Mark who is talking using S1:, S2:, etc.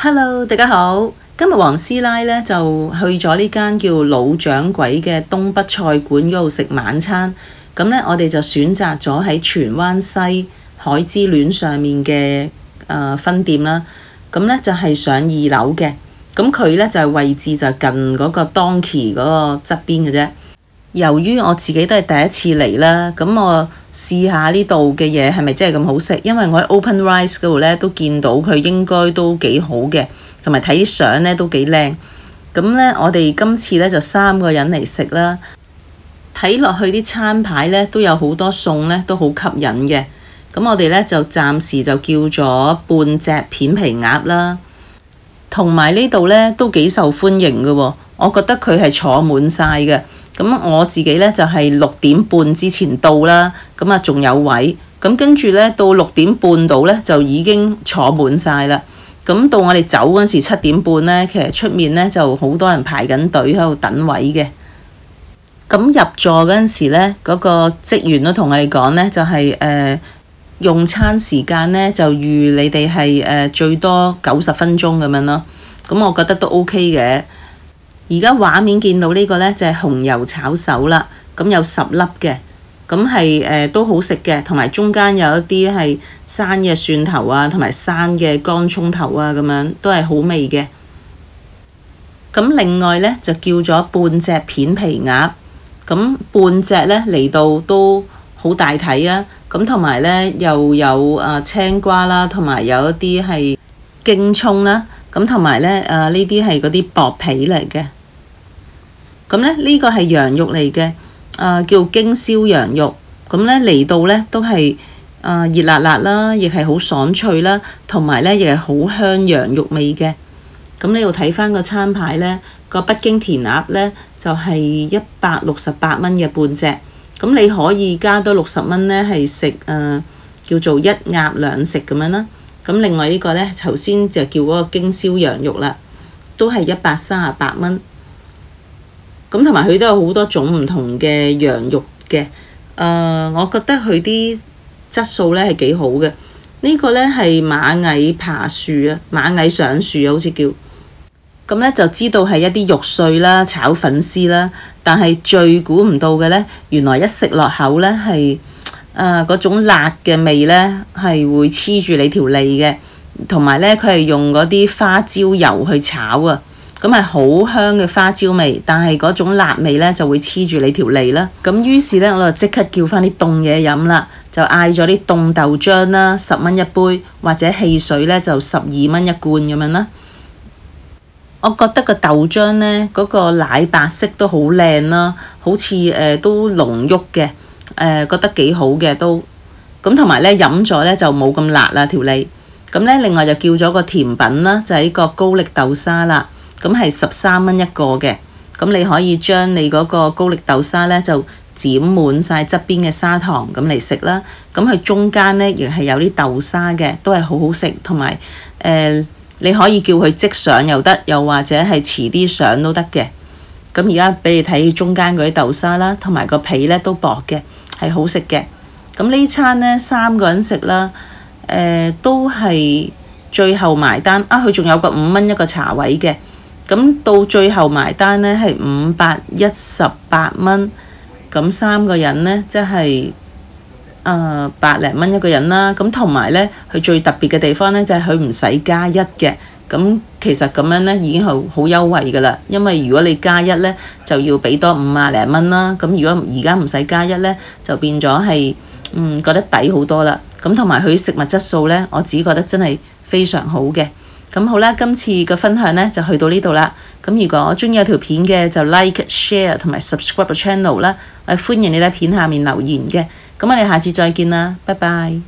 S1: Hello，大家好。今日黃師奶咧就去咗呢間叫老掌櫃嘅東北菜館嗰度食晚餐。咁咧，我哋就選擇咗喺荃灣西海之戀上面嘅分店啦。咁咧就係上2樓嘅。咁佢咧就係位置就近嗰個 Donkey 嗰個側邊嘅啫。由於我自己都係第一次嚟啦，咁我試下呢度嘅嘢係咪真係咁好食？因為我喺 OpenRice 嗰度咧都見到佢應該都幾好嘅，同埋睇啲相咧都幾靚。咁咧，我哋今次咧就3個人嚟食啦。睇落去啲餐牌咧都有好多餸咧，都好吸引嘅。咁我哋咧就暫時就叫咗半隻片皮鴨啦，同埋呢度咧都幾受歡迎嘅喎。我覺得佢係坐滿晒嘅。咁我自己咧就係6點半之前到啦，咁啊仲有位，咁跟住咧到6點半到咧就已經坐滿晒啦。咁到我哋走嗰陣時7點半咧，其實出面咧就好多人排緊隊喺度等位嘅。咁入座嗰陣時咧，嗰個職員都同我哋講咧，就係用餐時間咧就預你哋係最多90分鐘咁樣咯。咁我覺得都 OK 嘅。而家畫面見到呢個呢，就係紅油炒手啦，咁有10粒嘅，咁係都好食嘅，同埋中間有一啲係生嘅蒜頭啊，同埋生嘅乾葱頭啊，咁樣都係好味嘅。咁另外呢，就叫咗半隻片皮鴨，咁半隻呢嚟到都好大體啊，咁同埋呢又有青瓜啦，同埋有一啲係京葱啦，咁同埋呢呢啲係嗰啲薄皮嚟嘅。咁咧呢個係羊肉嚟嘅，叫京燒羊肉。咁咧嚟到咧都係熱辣辣啦，亦係好爽脆啦，同埋咧亦係好香羊肉味嘅。咁你要睇翻個餐牌咧，個北京填鴨咧就係168蚊嘅半隻。咁你可以加多60蚊咧，係食叫做1鴨2食咁樣啦。咁另外呢個咧頭先就叫嗰個京燒羊肉啦，都係138蚊。咁同埋佢都有好多種唔同嘅羊肉嘅，我覺得佢啲質素咧係幾好嘅。呢個咧係螞蟻爬樹啊，螞蟻上樹啊，好似叫。咁咧就知道係一啲肉碎啦、炒粉絲啦，但係最估唔到嘅咧，原來一食落口咧係嗰種辣嘅味咧係會黐住你條脷嘅，同埋咧佢係用嗰啲花椒油去炒啊。咁係好香嘅花椒味，但係嗰種辣味咧就會黐住你條脷啦。咁於是咧我就即刻叫翻啲凍嘢飲啦，就嗌咗啲凍豆漿啦，10蚊一杯，或者汽水咧就12蚊一罐咁樣啦。我覺得個豆漿咧嗰個奶白色都好靚啦，好似都濃郁嘅，覺得幾好嘅都。咁同埋咧飲咗咧就冇咁辣啦條脷。咁咧另外就叫咗個甜品啦，就係呢個高力豆沙啦。咁係13蚊一個嘅，咁你可以將你嗰個高力豆沙咧就沾滿晒側邊嘅砂糖咁嚟食啦。咁佢中間咧亦係有啲豆沙嘅，都係好好食，同埋你可以叫佢即上又得，又或者係遲啲上都得嘅。咁而家俾你睇中間嗰啲豆沙啦，同埋個皮咧都薄嘅，係好食嘅。咁呢餐咧3個人食啦，都係最後埋單啊！佢仲有個5蚊一個茶位嘅。咁到最後埋單咧係518蚊，咁3個人咧即係百零蚊一個人啦。咁同埋咧，佢最特別嘅地方咧就係佢唔使加1嘅。咁其實咁樣咧已經係好優惠㗎啦。因為如果你加1咧，就要俾多50零蚊啦。咁如果而家唔使加1咧，就變咗係覺得抵好多啦。咁同埋佢食物質素咧，我自己覺得真係非常好嘅。咁好啦，今次嘅分享呢就去到呢度啦。咁如果鍾意有條片嘅就 like、share 同埋 subscribe 個 channel 啦。我歡迎你喺片下面留言嘅。咁我哋下次再見啦，拜拜。